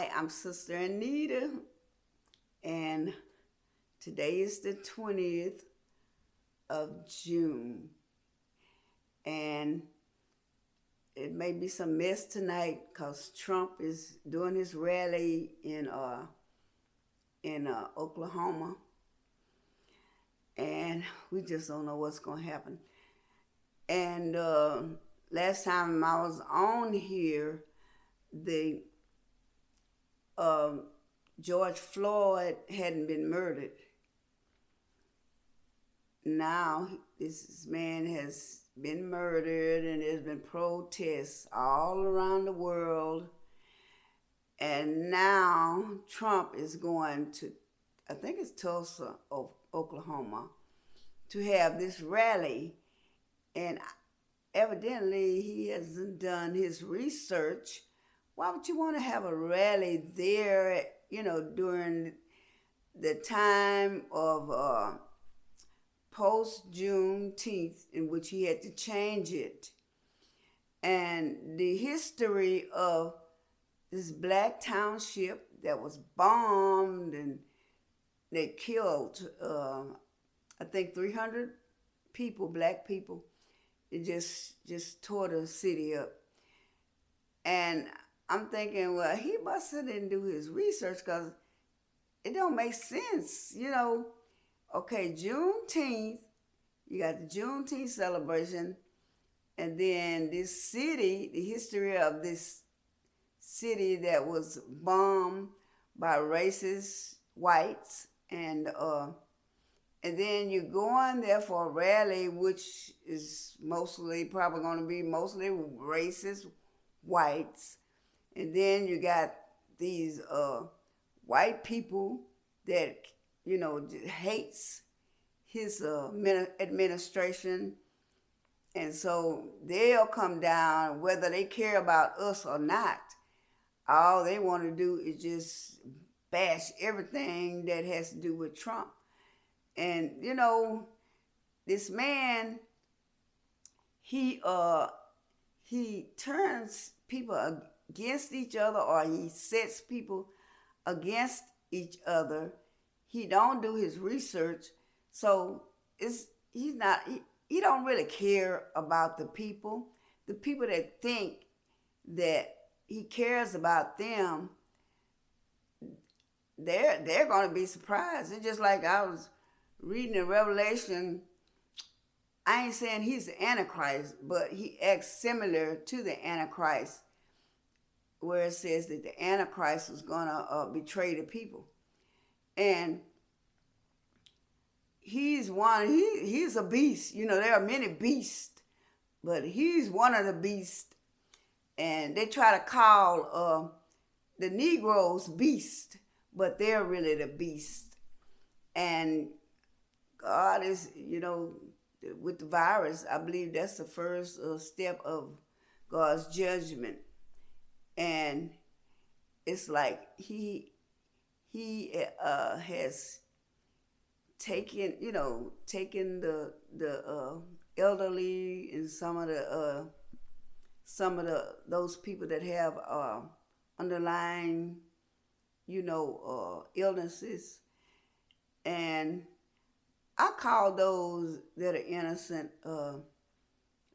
Hi, I'm Sister Anita, and today is the 20th of June. And it may be some mess tonight because Trump is doing his rally in Oklahoma, and we just don't know what's going to happen. And last time I was on here, the um, George Floyd hadn't been murdered. Now this man has been murdered, and there's been protests all around the world. And now Trump is going to, I think it's Tulsa, Oklahoma, to have this rally. And evidently he hasn't done his research. Why would you want to have a rally there, during the time of post Juneteenth, in which he had to change it? And the history of this black township that was bombed, and they killed, I think, 300 people, black people. It just tore the city up. And I'm thinking, well, he must have didn't do his research, because it don't make sense, Okay, Juneteenth, you got the Juneteenth celebration, and then this city, the history of this city that was bombed by racist whites, and then you go on there for a rally, which is probably going to be mostly racist whites. And then you got these white people that, hates his administration. And so they'll come down whether they care about us or not. All they want to do is just bash everything that has to do with Trump. And, this man, he turns people against each other, or he sets people against each other. He don't do his research, so he don't really care about the people that think that he cares about them. They're going to be surprised. It's just like I was reading in Revelation. I ain't saying he's the Antichrist, but he acts similar to the Antichrist, where it says that the Antichrist was going to betray the people. And he's a beast. There are many beasts, but he's one of the beasts. And they try to call the Negroes beast, but they're really the beast. And God is, with the virus, I believe that's the first step of God's judgment. And it's like he has taken the elderly, and some of those people that have underlying illnesses. And I call those that are innocent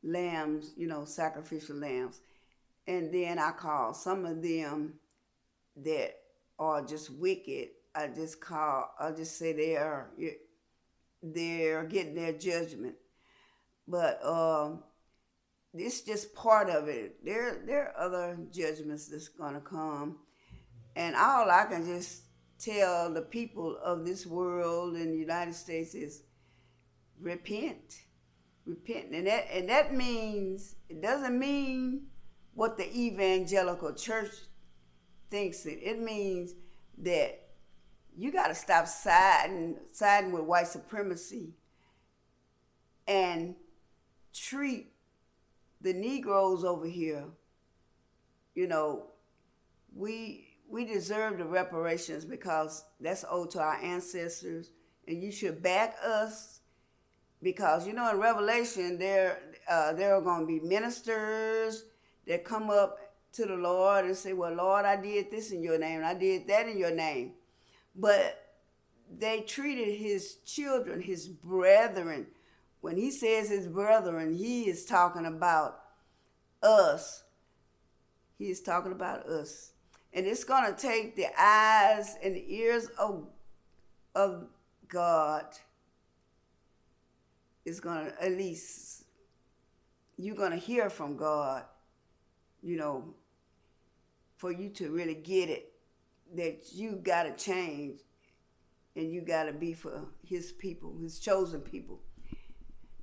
lambs, sacrificial lambs. And then I call some of them that are just wicked. I just say they're getting their judgment. But it's just part of it. There are other judgments that's gonna come. And all I can just tell the people of this world in the United States is repent. And that means, it doesn't mean what the evangelical church thinks it. It means that you got to stop siding with white supremacy and treat the Negroes over here. We deserve the reparations, because that's owed to our ancestors, and you should back us, because in Revelation there are going to be ministers that come up to the Lord and say, well, Lord, I did this in your name, and I did that in your name. But they treated his children, his brethren. When he says his brethren, he is talking about us. He is talking about us. And it's going to take the eyes and the ears of God. It's going to, at least, you're going to hear from God, for you to really get it, that you got to change and you got to be for his people, his chosen people.